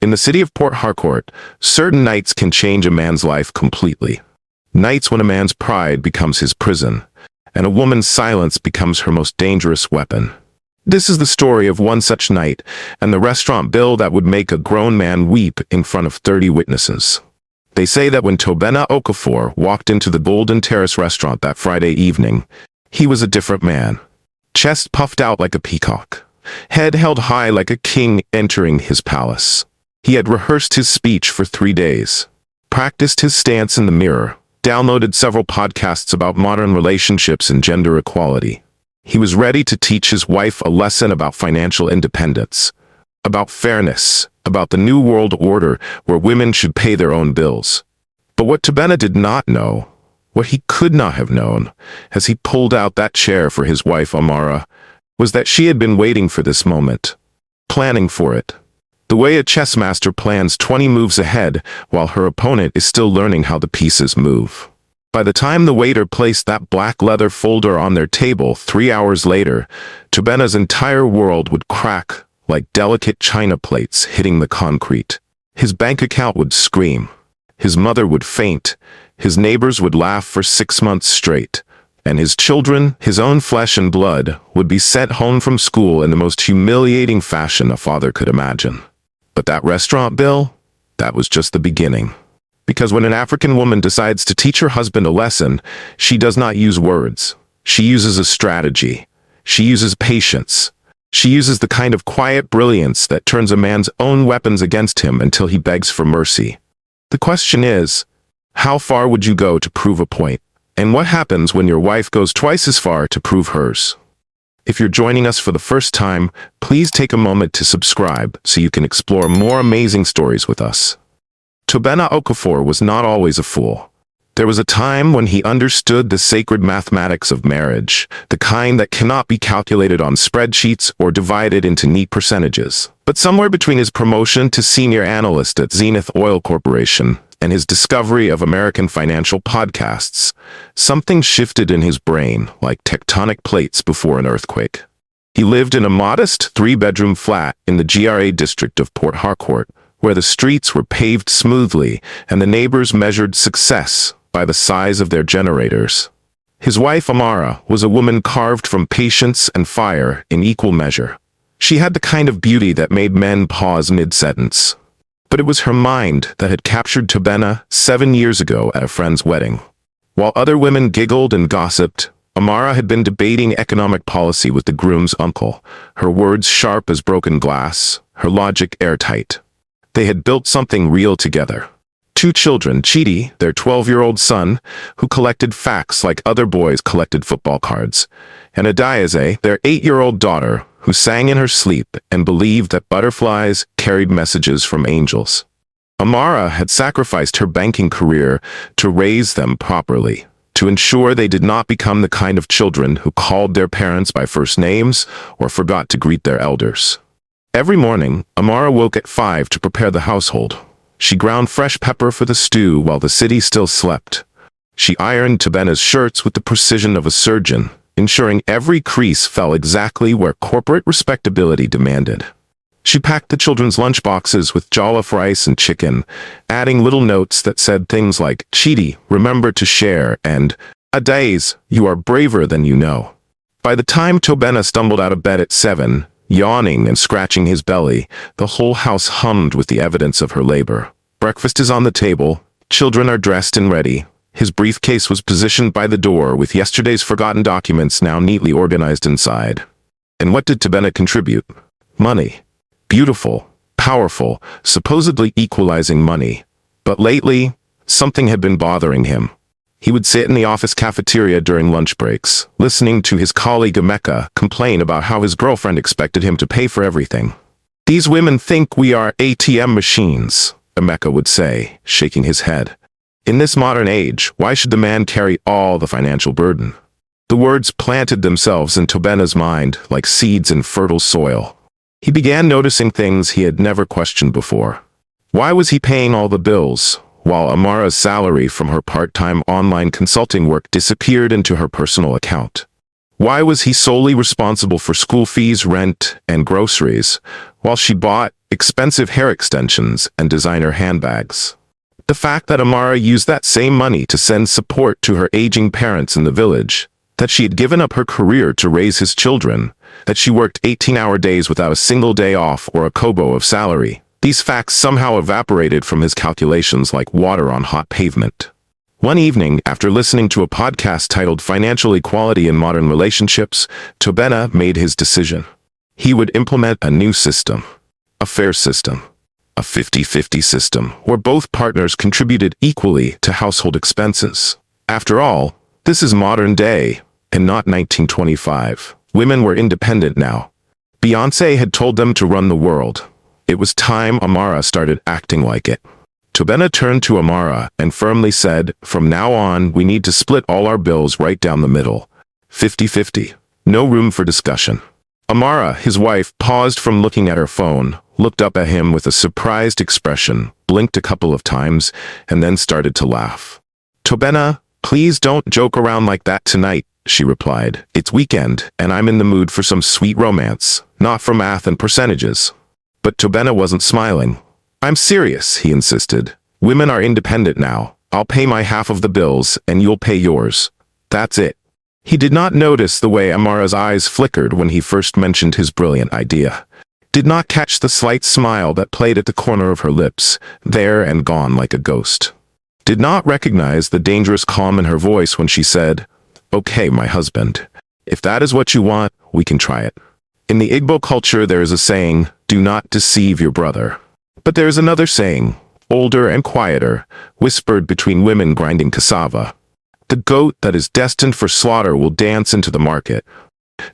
In the city of Port Harcourt, certain nights can change a man's life completely. Nights when a man's pride becomes his prison, and a woman's silence becomes her most dangerous weapon. This is the story of one such night, and the restaurant bill that would make a grown man weep in front of 30 witnesses. They say that when Toba Okafor walked into the Golden Terrace restaurant that Friday evening, he was a different man. Chest puffed out like a peacock, head held high like a king entering his palace. He had rehearsed his speech for 3 days, practiced his stance in the mirror, downloaded several podcasts about modern relationships and gender equality. He was ready to teach his wife a lesson about financial independence, about fairness, about the new world order where women should pay their own bills. But what Toba did not know, what he could not have known, as he pulled out that chair for his wife Amara, was that she had been waiting for this moment, planning for it. The way a chess master plans 20 moves ahead while her opponent is still learning how the pieces move. By the time the waiter placed that black leather folder on their table 3 hours later, Toba's entire world would crack like delicate china plates hitting the concrete. His bank account would scream. His mother would faint. His neighbors would laugh for 6 months straight. And his children, his own flesh and blood, would be sent home from school in the most humiliating fashion a father could imagine. But that restaurant bill, that was just the beginning. Because when an African woman decides to teach her husband a lesson, she does not use words. She uses a strategy. She uses patience. She uses the kind of quiet brilliance that turns a man's own weapons against him until he begs for mercy. The question is, how far would you go to prove a point? And what happens when your wife goes twice as far to prove hers? If you're joining us for the first time, please take a moment to subscribe so you can explore more amazing stories with us. Toba Okafor was not always a fool. There was a time when he understood the sacred mathematics of marriage, the kind that cannot be calculated on spreadsheets or divided into neat percentages. But somewhere between his promotion to senior analyst at Zenith Oil Corporation and his discovery of American financial podcasts, something shifted in his brain like tectonic plates before an earthquake. He lived in a modest 3-bedroom flat in the GRA district of Port Harcourt, where the streets were paved smoothly and the neighbors measured success by the size of their generators. His wife Amara was a woman carved from patience and fire in equal measure. She had the kind of beauty that made men pause mid-sentence. But it was her mind that had captured Toba 7 years ago at a friend's wedding. While other women giggled and gossiped, Amara had been debating economic policy with the groom's uncle, her words sharp as broken glass, her logic airtight. They had built something real together. 2 children, Chidi, their 12-year-old son, who collected facts like other boys collected football cards, and Adiaze, their 8-year-old daughter, who sang in her sleep and believed that butterflies carried messages from angels. Amara had sacrificed her banking career to raise them properly, to ensure they did not become the kind of children who called their parents by first names or forgot to greet their elders. Every morning, Amara woke at 5 to prepare the household. She ground fresh pepper for the stew while the city still slept. She ironed Toba's shirts with the precision of a surgeon, ensuring every crease fell exactly where corporate respectability demanded. She packed the children's lunchboxes with jollof rice and chicken, adding little notes that said things like, "Chidi, remember to share," and "Adaze, you are braver than you know." By the time Toba stumbled out of bed at 7, yawning and scratching his belly, the whole house hummed with the evidence of her labor. Breakfast is on the table, children are dressed and ready. His briefcase was positioned by the door with yesterday's forgotten documents now neatly organized inside. And what did Toba contribute? Money. Beautiful, powerful, supposedly equalizing money. But lately, something had been bothering him. He would sit in the office cafeteria during lunch breaks, listening to his colleague Emeka complain about how his girlfriend expected him to pay for everything. "These women think we are ATM machines," Emeka would say, shaking his head. "In this modern age, why should the man carry all the financial burden?" The words planted themselves in Toba's mind like seeds in fertile soil. He began noticing things he had never questioned before. Why was he paying all the bills, while Amara's salary from her part-time online consulting work disappeared into her personal account? Why was he solely responsible for school fees, rent, and groceries, while she bought expensive hair extensions, and designer handbags. The fact that Amara used that same money to send support to her aging parents in the village, that she had given up her career to raise his children, that she worked 18-hour days without a single day off or a kobo of salary, these facts somehow evaporated from his calculations like water on hot pavement. One evening, after listening to a podcast titled Financial Equality in Modern Relationships, Toba made his decision. He would implement a new system, a fair system, a 50-50 system where both partners contributed equally to household expenses. After all, this is modern day, and not 1925. Women were independent now. Beyoncé had told them to run the world. It was time Amara started acting like it. Toba turned to Amara and firmly said, "From now on, we need to split all our bills right down the middle. 50-50. No room for discussion." Amara, his wife, paused from looking at her phone, looked up at him with a surprised expression, blinked a couple of times, and then started to laugh. "Toba, please don't joke around like that tonight," she replied. "It's weekend, and I'm in the mood for some sweet romance, not for math and percentages." But Toba wasn't smiling. "I'm serious," he insisted. "Women are independent now. I'll pay my half of the bills, and you'll pay yours. That's it." He did not notice the way Amara's eyes flickered when he first mentioned his brilliant idea. Did not catch the slight smile that played at the corner of her lips, there and gone like a ghost. Did not recognize the dangerous calm in her voice when she said, "Okay, my husband. If that is what you want, we can try it." In the Igbo culture there is a saying, "Do not deceive your brother." But there is another saying, older and quieter, whispered between women grinding cassava. "The goat that is destined for slaughter will dance into the market."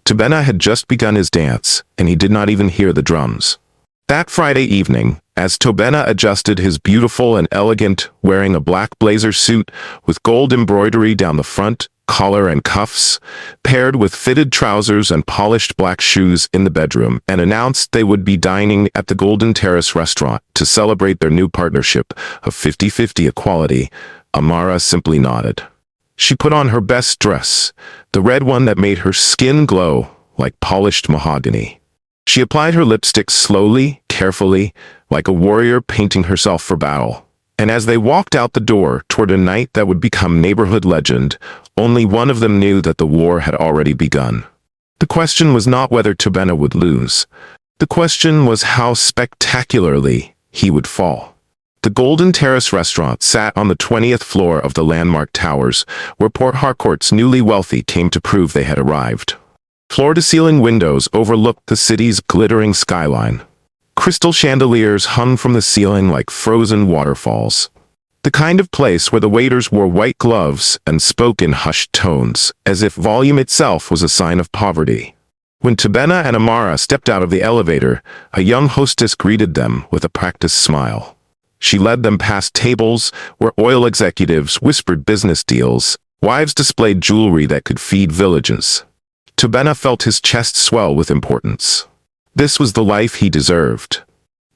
Toba had just begun his dance, and he did not even hear the drums. That Friday evening, as Toba adjusted his beautiful and elegant, wearing a black blazer suit with gold embroidery down the front, collar and cuffs, paired with fitted trousers and polished black shoes in the bedroom, and announced they would be dining at the Golden Terrace restaurant to celebrate their new partnership of 50-50 equality, Amara simply nodded. She put on her best dress, the red one that made her skin glow like polished mahogany. She applied her lipstick slowly, carefully, like a warrior painting herself for battle. And as they walked out the door toward a night that would become neighborhood legend, only one of them knew that the war had already begun. The question was not whether Toba would lose. The question was how spectacularly he would fall. The Golden Terrace restaurant sat on the 20th floor of the landmark towers, where Port Harcourt's newly wealthy came to prove they had arrived. Floor-to-ceiling windows overlooked the city's glittering skyline. Crystal chandeliers hung from the ceiling like frozen waterfalls. The kind of place where the waiters wore white gloves and spoke in hushed tones, as if volume itself was a sign of poverty. When Toba and Amara stepped out of the elevator, a young hostess greeted them with a practiced smile. She led them past tables where oil executives whispered business deals, wives displayed jewelry that could feed villages. Toba felt his chest swell with importance. This was the life he deserved.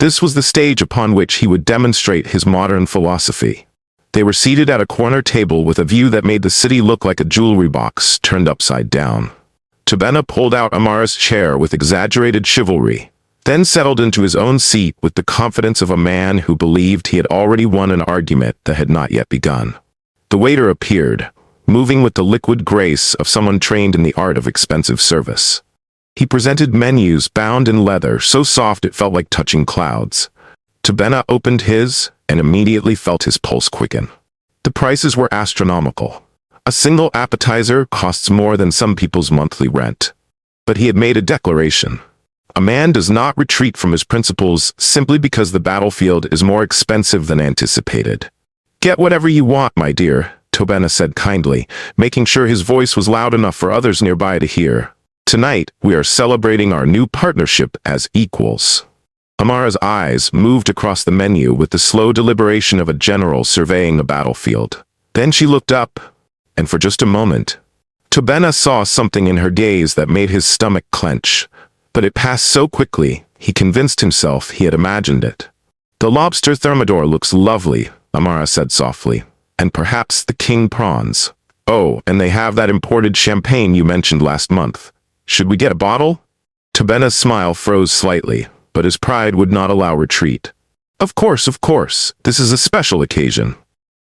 This was the stage upon which he would demonstrate his modern philosophy. They were seated at a corner table with a view that made the city look like a jewelry box turned upside down. Toba pulled out Amara's chair with exaggerated chivalry, then settled into his own seat with the confidence of a man who believed he had already won an argument that had not yet begun. The waiter appeared, moving with the liquid grace of someone trained in the art of expensive service. He presented menus bound in leather so soft it felt like touching clouds. Toba opened his and immediately felt his pulse quicken. The prices were astronomical. A single appetizer costs more than some people's monthly rent. But he had made a declaration. A man does not retreat from his principles simply because the battlefield is more expensive than anticipated. "Get whatever you want, my dear," Toba said kindly, making sure his voice was loud enough for others nearby to hear. "Tonight, we are celebrating our new partnership as equals." Amara's eyes moved across the menu with the slow deliberation of a general surveying a battlefield. Then she looked up, and for just a moment, Toba saw something in her gaze that made his stomach clench. But it passed so quickly, he convinced himself he had imagined it. "The lobster thermidor looks lovely," Amara said softly. "And perhaps the king prawns. Oh, and they have that imported champagne you mentioned last month. Should we get a bottle?" Toba's smile froze slightly. but his pride would not allow retreat. Of course, this is a special occasion.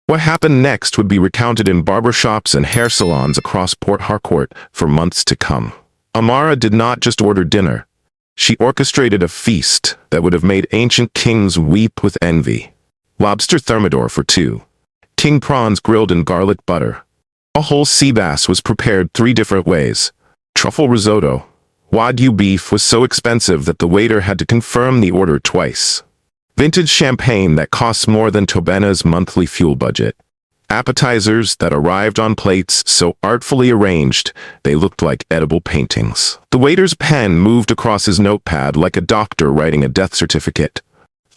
What happened next would be recounted in barbershops and hair salons across Port Harcourt for months to come. Amara did not just order dinner. She orchestrated a feast that would have made ancient kings weep with envy. Lobster thermidor for two. King prawns grilled in garlic butter. A whole sea bass was prepared 3 different ways. Truffle risotto. Wagyu beef was so expensive that the waiter had to confirm the order twice. Vintage champagne that costs more than Tobena's monthly fuel budget. Appetizers that arrived on plates so artfully arranged they looked like edible paintings. The waiter's pen moved across his notepad like a doctor writing a death certificate.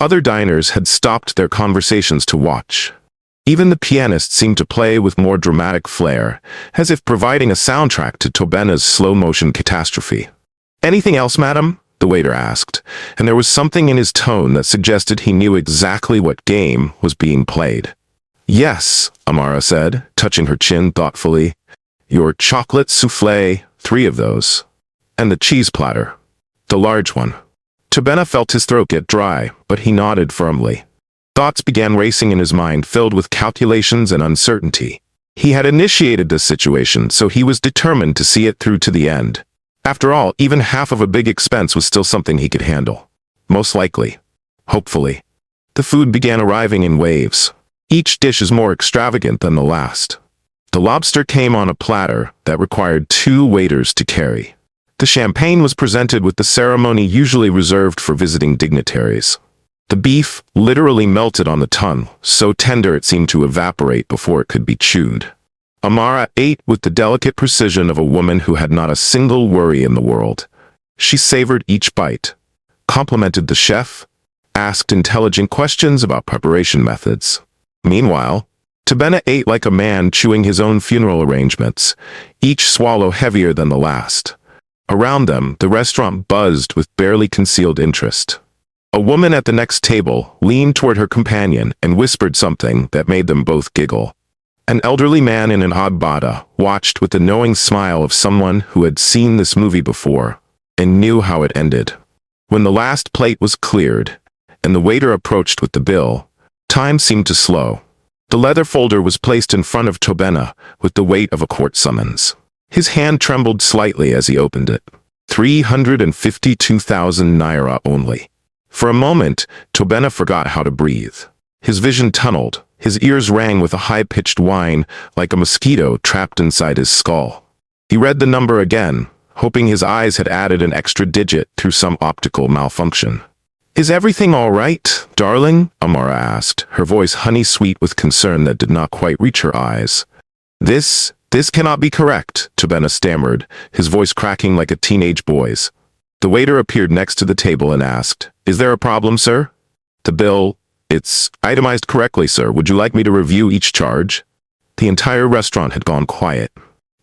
Other diners had stopped their conversations to watch. Even the pianist seemed to play with more dramatic flair, as if providing a soundtrack to Tobena's slow-motion catastrophe. "Anything else, madam?" the waiter asked, and there was something in his tone that suggested he knew exactly what game was being played. "Yes," Amara said, touching her chin thoughtfully. "Your chocolate soufflé, 3 of those. And the cheese platter. The large one." Tobena felt his throat get dry, but he nodded firmly. Thoughts began racing in his mind, filled with calculations and uncertainty. He had initiated this situation, so he was determined to see it through to the end. After all, even half of a big expense was still something he could handle. Most likely. Hopefully. The food began arriving in waves. Each dish is more extravagant than the last. The lobster came on a platter that required 2 waiters to carry. The champagne was presented with the ceremony usually reserved for visiting dignitaries. The beef literally melted on the tongue, so tender it seemed to evaporate before it could be chewed. Amara ate with the delicate precision of a woman who had not a single worry in the world. She savored each bite, complimented the chef, asked intelligent questions about preparation methods. Meanwhile, Tobena ate like a man chewing his own funeral arrangements, each swallow heavier than the last. Around them, the restaurant buzzed with barely concealed interest. A woman at the next table leaned toward her companion and whispered something that made them both giggle. An elderly man in an odd bata watched with the knowing smile of someone who had seen this movie before and knew how it ended. When the last plate was cleared and the waiter approached with the bill, time seemed to slow. The leather folder was placed in front of Tobena with the weight of a court summons. His hand trembled slightly as he opened it. 352,000 naira only. For a moment, Tobena forgot how to breathe. His vision tunneled. His ears rang with a high-pitched whine, like a mosquito trapped inside his skull. He read the number again, hoping his eyes had added an extra digit through some optical malfunction. "Is everything all right, darling?" Amara asked, her voice honey-sweet with concern that did not quite reach her eyes. This cannot be correct," Tobena stammered, his voice cracking like a teenage boy's. The waiter appeared next to the table and asked, "Is there a problem, sir?" "The bill, it's itemized correctly, sir. Would you like me to review each charge?" The entire restaurant had gone quiet.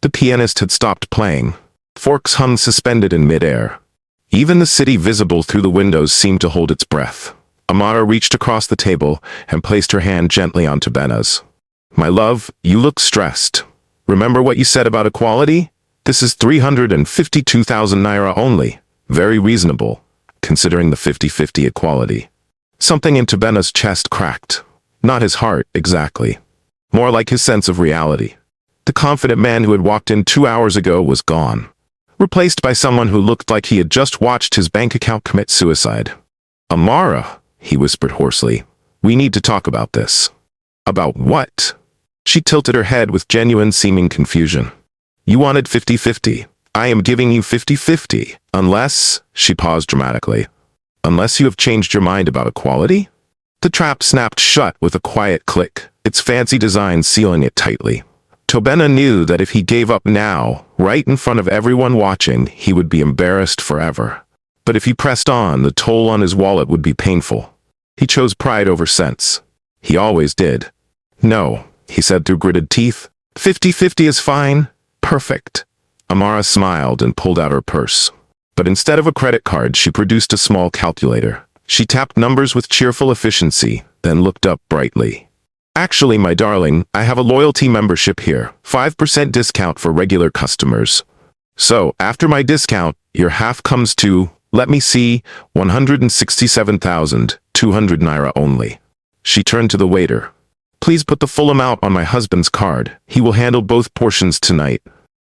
The pianist had stopped playing. Forks hung suspended in midair. Even the city visible through the windows seemed to hold its breath. Amara reached across the table and placed her hand gently on Tobena's. "My love, you look stressed. Remember what you said about equality? This is 352,000 naira only. Very reasonable, considering the 50-50 equality." Something in Tobena's chest cracked. Not his heart, exactly. More like his sense of reality. The confident man who had walked in 2 hours ago was gone, replaced by someone who looked like he had just watched his bank account commit suicide. "Amara," he whispered hoarsely, "we need to talk about this." "About what?" She tilted her head with genuine-seeming confusion. "You wanted 50-50. I am giving you 50-50, unless," she paused dramatically, "unless you have changed your mind about equality?" The trap snapped shut with a quiet click, its fancy design sealing it tightly. Tobena knew that if he gave up now, right in front of everyone watching, he would be embarrassed forever. But if he pressed on, the toll on his wallet would be painful. He chose pride over sense. He always did. "No," he said through gritted teeth. 50-50 is fine. Perfect." Amara smiled and pulled out her purse. But instead of a credit card, she produced a small calculator. She tapped numbers with cheerful efficiency, then looked up brightly. "Actually, my darling, I have a loyalty membership here. 5% discount for regular customers. So, after my discount, your half comes to, Let me see, 167,200 naira only. She turned to the waiter. Please put the full amount on my husband's card. He will handle both portions tonight.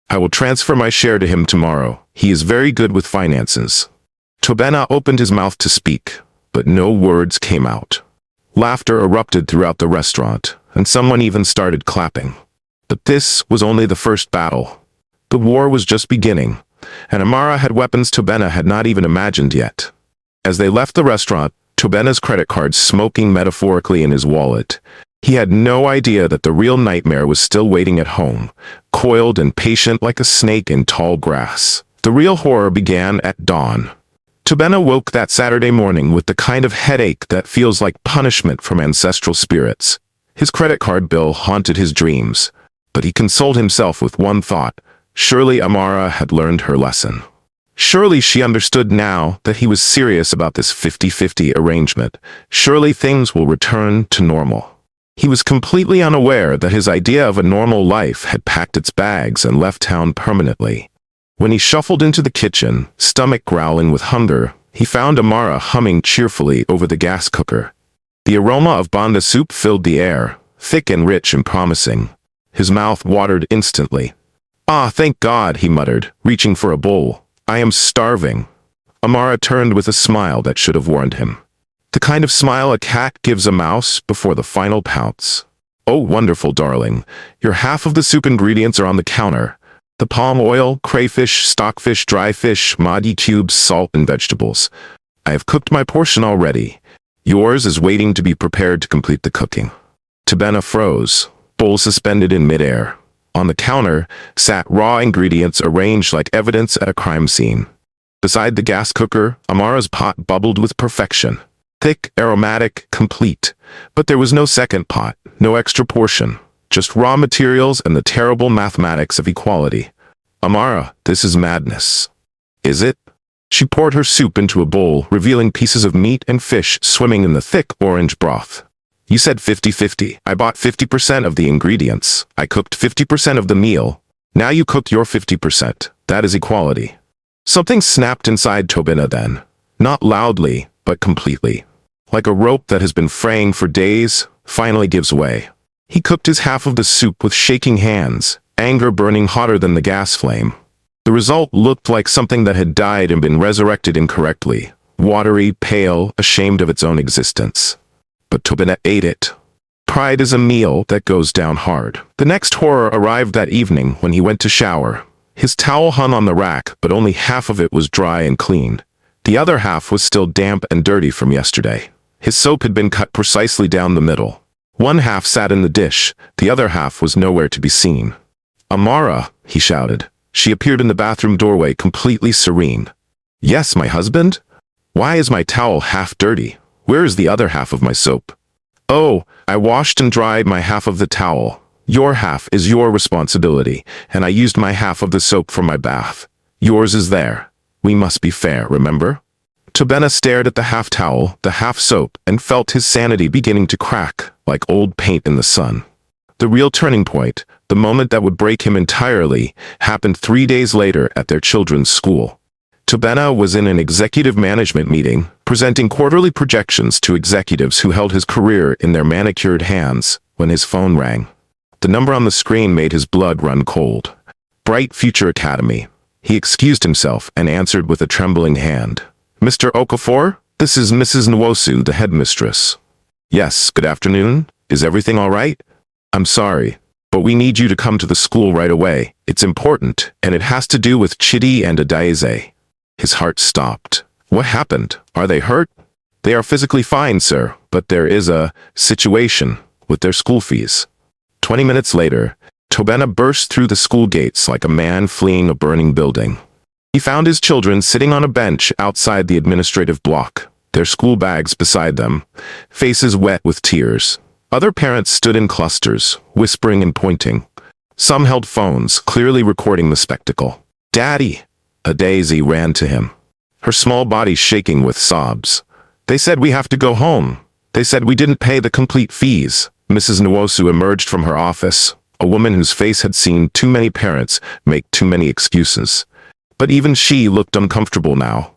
I will transfer my share to him tomorrow. He is very good with finances. Toba opened his mouth to speak, but no words came out. Laughter erupted throughout the restaurant, and someone even started clapping. But this was only the first battle. The war was just beginning, and Amara had weapons Toba had not even imagined yet. As they left the restaurant, Toba's credit card smoking metaphorically in his wallet, he had no idea that the real nightmare was still waiting at home, coiled and patient like a snake in tall grass. The real horror began at dawn. Toba woke that Saturday morning with the kind of headache that feels like punishment from ancestral spirits. His credit card bill haunted his dreams, but he consoled himself with one thought. Surely Amara had learned her lesson. Surely she understood now that he was serious about this 50-50 arrangement. Surely things will return to normal. He was completely unaware that his idea of a normal life had packed its bags and left town permanently. When he shuffled into the kitchen, stomach growling with hunger, he found Amara humming cheerfully over the gas cooker. The aroma of banda soup filled the air, thick and rich and promising. His mouth watered instantly. "Ah, thank God," he muttered, reaching for a bowl. "I am starving." Amara turned with a smile that should have warned him. The kind of smile a cat gives a mouse before the final pounce. "Oh, wonderful, darling. Your half of the soup ingredients are on the counter. The palm oil, crayfish, stockfish, dry fish, Maggi cubes, salt, and vegetables. I have cooked my portion already. Yours is waiting to be prepared to complete the cooking." Toba froze, bowl suspended in midair. On the counter sat raw ingredients arranged like evidence at a crime scene. Beside the gas cooker, Amara's pot bubbled with perfection. Thick, aromatic, complete. But there was no second pot, no extra portion. Just raw materials and the terrible mathematics of equality. "Amara, this is madness." "Is it?" She poured her soup into a bowl, revealing pieces of meat and fish swimming in the thick orange broth. "You said 50-50. I bought 50% of the ingredients. I cooked 50% of the meal. Now you cooked your 50%. That is equality." Something snapped inside Toba then. Not loudly, but completely. Like a rope that has been fraying for days, finally gives way. He cooked his half of the soup with shaking hands, anger burning hotter than the gas flame. The result looked like something that had died and been resurrected incorrectly, watery, pale, ashamed of its own existence. But Toba ate it. Pride is a meal that goes down hard. The next horror arrived that evening when he went to shower. His towel hung on the rack, but only half of it was dry and clean. The other half was still damp and dirty from yesterday. His soap had been cut precisely down the middle. One half sat in the dish, the other half was nowhere to be seen. "Amara," he shouted. She appeared in the bathroom doorway completely serene. "Yes, my husband? Why is my towel half dirty? Where is the other half of my soap?" "Oh, I washed and dried my half of the towel. Your half is your responsibility, and I used my half of the soap for my bath. Yours is there. We must be fair, remember?" Toba stared at the half towel, the half soap, and felt his sanity beginning to crack, like old paint in the sun. The real turning point, the moment that would break him entirely, happened 3 days later at their children's school. Toba was in an executive management meeting, presenting quarterly projections to executives who held his career in their manicured hands, when his phone rang. The number on the screen made his blood run cold. Bright Future Academy. He excused himself and answered with a trembling hand. "Mr. Okafor, this is Mrs. Nwosu, the headmistress." "Yes, good afternoon. Is everything all right?" "I'm sorry, but we need you to come to the school right away. It's important, and it has to do with Chidi and Adaeze." His heart stopped. "What happened? Are they hurt?" "They are physically fine, sir, but there is a situation with their school fees." 20 minutes later, Toba burst through the school gates like a man fleeing a burning building. He found his children sitting on a bench outside the administrative block, their school bags beside them, faces wet with tears. Other parents stood in clusters, whispering and pointing. Some held phones, clearly recording the spectacle. "Daddy!" Adaeze ran to him, her small body shaking with sobs. "They said we have to go home. They said we didn't pay the complete fees." Mrs. Nwosu emerged from her office, a woman whose face had seen too many parents make too many excuses. But even she looked uncomfortable now.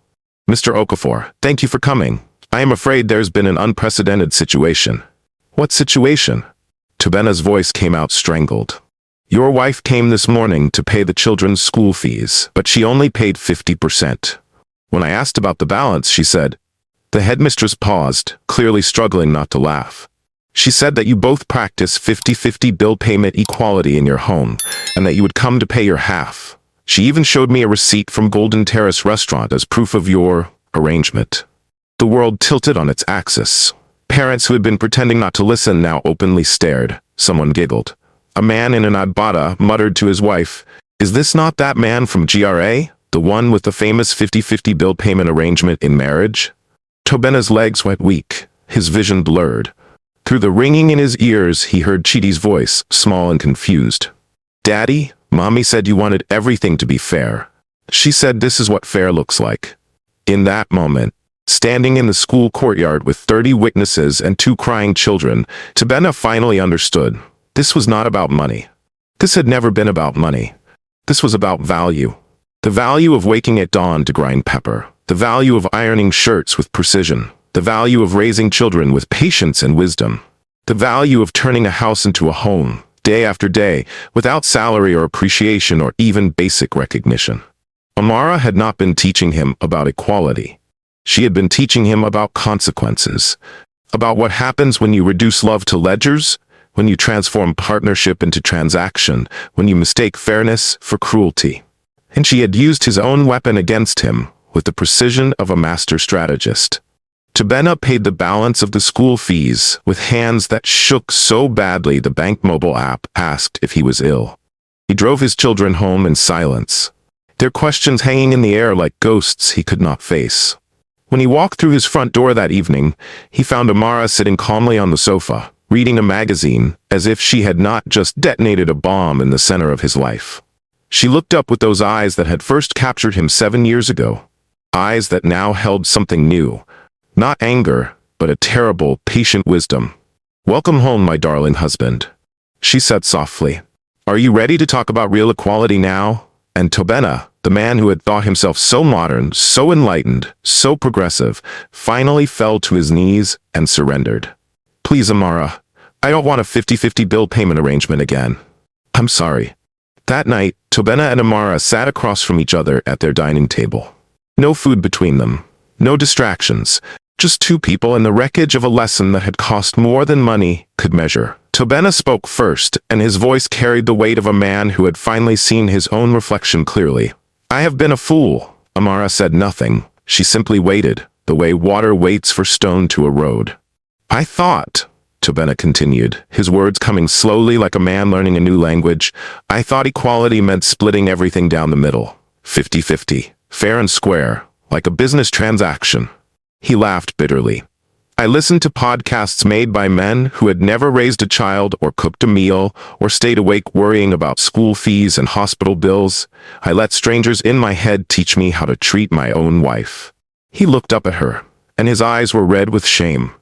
Mr. Okafor, thank you for coming. I am afraid there's been an unprecedented situation. What situation? Tobena's voice came out strangled. Your wife came this morning to pay the children's school fees, but she only paid 50%. When I asked about the balance, she said, the headmistress paused, clearly struggling not to laugh. She said that you both practice 50-50 bill payment equality in your home, and that you would come to pay your half. She even showed me a receipt from Golden Terrace restaurant as proof of your arrangement. The world tilted on its axis. Parents who had been pretending not to listen now openly stared. Someone giggled. A man in an agbada muttered to his wife, is this not that man from GRA? The one with the famous 50-50 bill payment arrangement in marriage? Tobena's legs went weak, his vision blurred. Through the ringing in his ears, he heard Chidi's voice, small and confused. Daddy, Mommy said you wanted everything to be fair. She said this is what fair looks like. In that moment, standing in the school courtyard with 30 witnesses and 2 crying children, Tobena finally understood. This was not about money. This had never been about money. This was about value. The value of waking at dawn to grind pepper. The value of ironing shirts with precision. The value of raising children with patience and wisdom. The value of turning a house into a home, day after day, without salary or appreciation or even basic recognition. Amara had not been teaching him about equality. She had been teaching him about consequences. About what happens when you reduce love to ledgers, when you transform partnership into transaction, when you mistake fairness for cruelty. And she had used his own weapon against him, with the precision of a master strategist. Tobena paid the balance of the school fees with hands that shook so badly the bank mobile app asked if he was ill. He drove his children home in silence, their questions hanging in the air like ghosts he could not face. When he walked through his front door that evening, he found Amara sitting calmly on the sofa, reading a magazine, as if she had not just detonated a bomb in the center of his life. She looked up with those eyes that had first captured him 7 years ago, eyes that now held something new. Not anger, but a terrible, patient wisdom. Welcome home, my darling husband, she said softly. Are you ready to talk about real equality now? And Tobena, the man who had thought himself so modern, so enlightened, so progressive, finally fell to his knees and surrendered. Please, Amara, I don't want a 50-50 bill payment arrangement again. I'm sorry. That night, Tobena and Amara sat across from each other at their dining table. No food between them. No distractions. Just 2 people and the wreckage of a lesson that had cost more than money could measure. Tobena spoke first, and his voice carried the weight of a man who had finally seen his own reflection clearly. I have been a fool. Amara said nothing. She simply waited, the way water waits for stone to erode. I thought, Tobena continued, his words coming slowly like a man learning a new language, I thought equality meant splitting everything down the middle. 50-50. Fair and square, like a business transaction. He laughed bitterly. I listened to podcasts made by men who had never raised a child or cooked a meal or stayed awake worrying about school fees and hospital bills. I let strangers in my head teach me how to treat my own wife. He looked up at her, and his eyes were red with shame.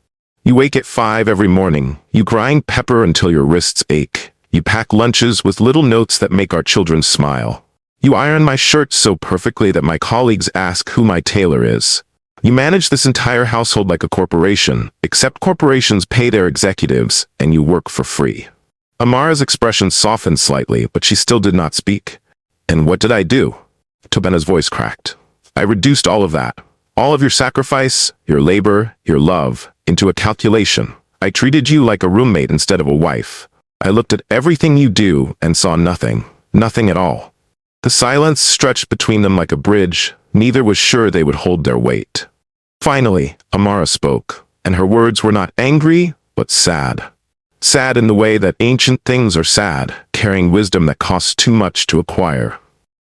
You wake at 5 every morning. You grind pepper until your wrists ache. You pack lunches with little notes that make our children smile. You iron my shirts so perfectly that my colleagues ask who my tailor is. You manage this entire household like a corporation, except corporations pay their executives, and you work for free. Amara's expression softened slightly, but she still did not speak. And what did I do? Tobena's voice cracked. I reduced all of that. All of your sacrifice, your labor, your love, into a calculation. I treated you like a roommate instead of a wife. I looked at everything you do and saw nothing. Nothing at all. The silence stretched between them like a bridge. Neither was sure they would hold their weight. Finally, Amara spoke, and her words were not angry, but sad. Sad in the way that ancient things are sad, carrying wisdom that costs too much to acquire.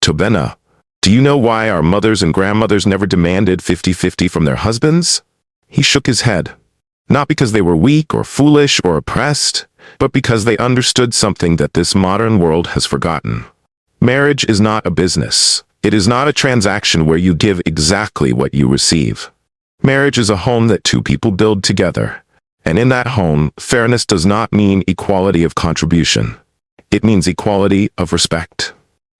Tobena, do you know why our mothers and grandmothers never demanded 50-50 from their husbands? He shook his head. Not because they were weak or foolish or oppressed, but because they understood something that this modern world has forgotten. Marriage is not a business. It is not a transaction where you give exactly what you receive. Marriage is a home that 2 people build together. And in that home, fairness does not mean equality of contribution. It means equality of respect.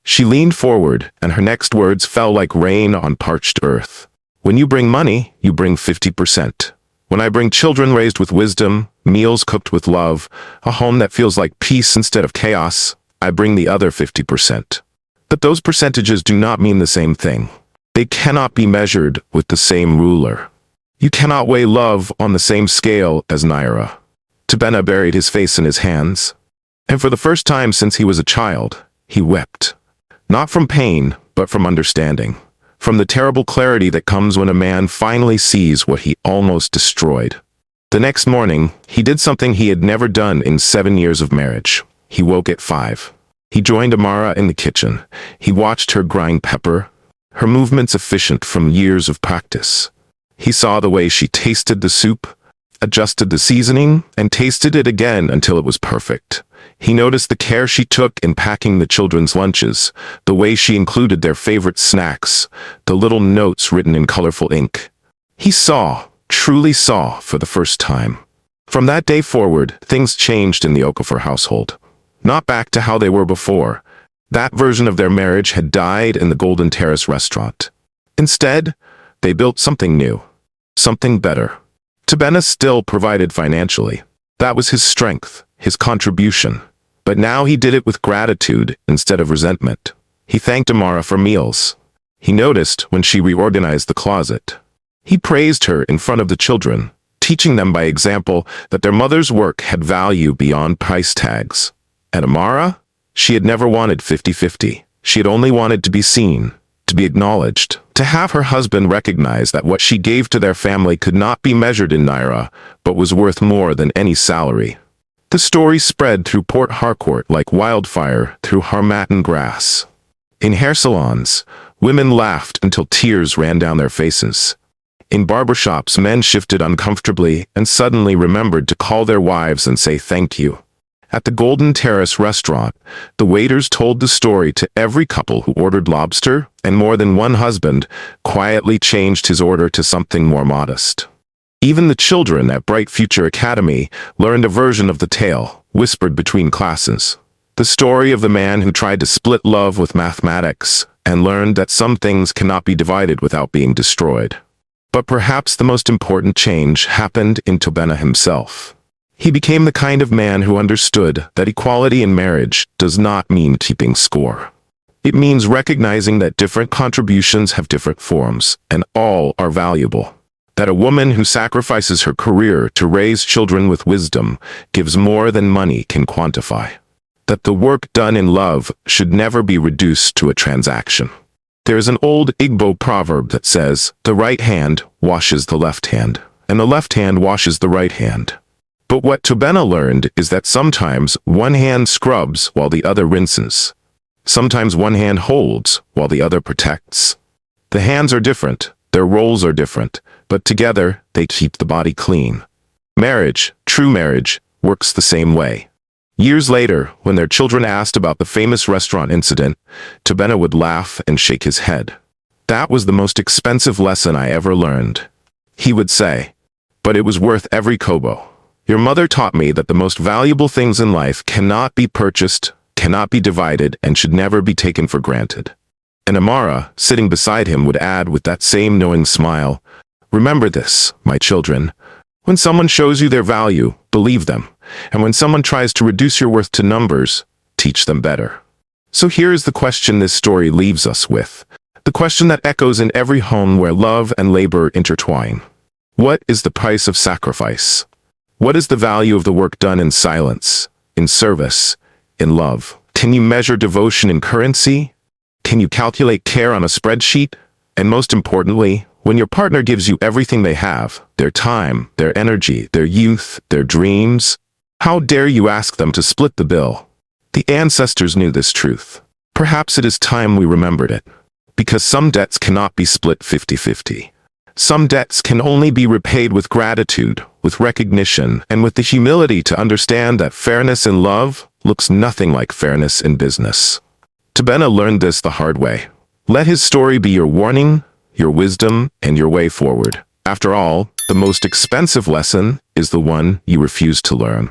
She leaned forward, and her next words fell like rain on parched earth. When you bring money, you bring 50%. When I bring children raised with wisdom, meals cooked with love, a home that feels like peace instead of chaos, I bring the other 50%. But those percentages do not mean the same thing. They cannot be measured with the same ruler. You cannot weigh love on the same scale as Naira. Toba buried his face in his hands, and for the first time since he was a child, he wept. Not from pain, but from understanding. From the terrible clarity that comes when a man finally sees what he almost destroyed. The next morning, he did something he had never done in 7 years of marriage. He woke at 5. He joined Amara in the kitchen. He watched her grind pepper, her movements efficient from years of practice. He saw the way she tasted the soup, adjusted the seasoning, and tasted it again until it was perfect. He noticed the care she took in packing the children's lunches, the way she included their favorite snacks, the little notes written in colorful ink. He saw, truly saw, for the first time. From that day forward, things changed in the Okafor household. Not back to how they were before. That version of their marriage had died in the Golden Terrace restaurant. Instead, they built something new. Something better. Toba still provided financially. That was his strength, his contribution. But now he did it with gratitude instead of resentment. He thanked Amara for meals. He noticed when she reorganized the closet. He praised her in front of the children, teaching them by example that their mother's work had value beyond price tags. And Amara? She had never wanted 50-50. She had only wanted to be seen, to be acknowledged, to have her husband recognize that what she gave to their family could not be measured in Naira, but was worth more than any salary. The story spread through Port Harcourt like wildfire through Harmattan grass. In hair salons, women laughed until tears ran down their faces. In barbershops, men shifted uncomfortably and suddenly remembered to call their wives and say thank you. At the Golden Terrace restaurant, the waiters told the story to every couple who ordered lobster, and more than one husband quietly changed his order to something more modest. Even the children at Bright Future Academy learned a version of the tale, whispered between classes. The story of the man who tried to split love with mathematics and learned that some things cannot be divided without being destroyed. But perhaps the most important change happened in Toba himself. He became the kind of man who understood that equality in marriage does not mean keeping score. It means recognizing that different contributions have different forms, and all are valuable. That a woman who sacrifices her career to raise children with wisdom gives more than money can quantify. That the work done in love should never be reduced to a transaction. There is an old Igbo proverb that says, "The right hand washes the left hand, and the left hand washes the right hand." But what Toba learned is that sometimes one hand scrubs while the other rinses. Sometimes one hand holds while the other protects. The hands are different, their roles are different, but together they keep the body clean. Marriage, true marriage, works the same way. Years later, when their children asked about the famous restaurant incident, Toba would laugh and shake his head. "That was the most expensive lesson I ever learned," he would say. "But it was worth every kobo. Your mother taught me that the most valuable things in life cannot be purchased, cannot be divided, and should never be taken for granted." And Amara, sitting beside him, would add with that same knowing smile, "Remember this, my children. When someone shows you their value, believe them. And when someone tries to reduce your worth to numbers, teach them better." So here is the question this story leaves us with. The question that echoes in every home where love and labor intertwine. What is the price of sacrifice? What is the value of the work done in silence, in service, in love? Can you measure devotion in currency? Can you calculate care on a spreadsheet? And most importantly, when your partner gives you everything they have, their time, their energy, their youth, their dreams, how dare you ask them to split the bill? The ancestors knew this truth. Perhaps it is time we remembered it. Because some debts cannot be split 50-50. Some debts can only be repaid with gratitude, with recognition, and with the humility to understand that fairness in love looks nothing like fairness in business. Toba learned this the hard way. Let his story be your warning, your wisdom, and your way forward. After all, the most expensive lesson is the one you refuse to learn.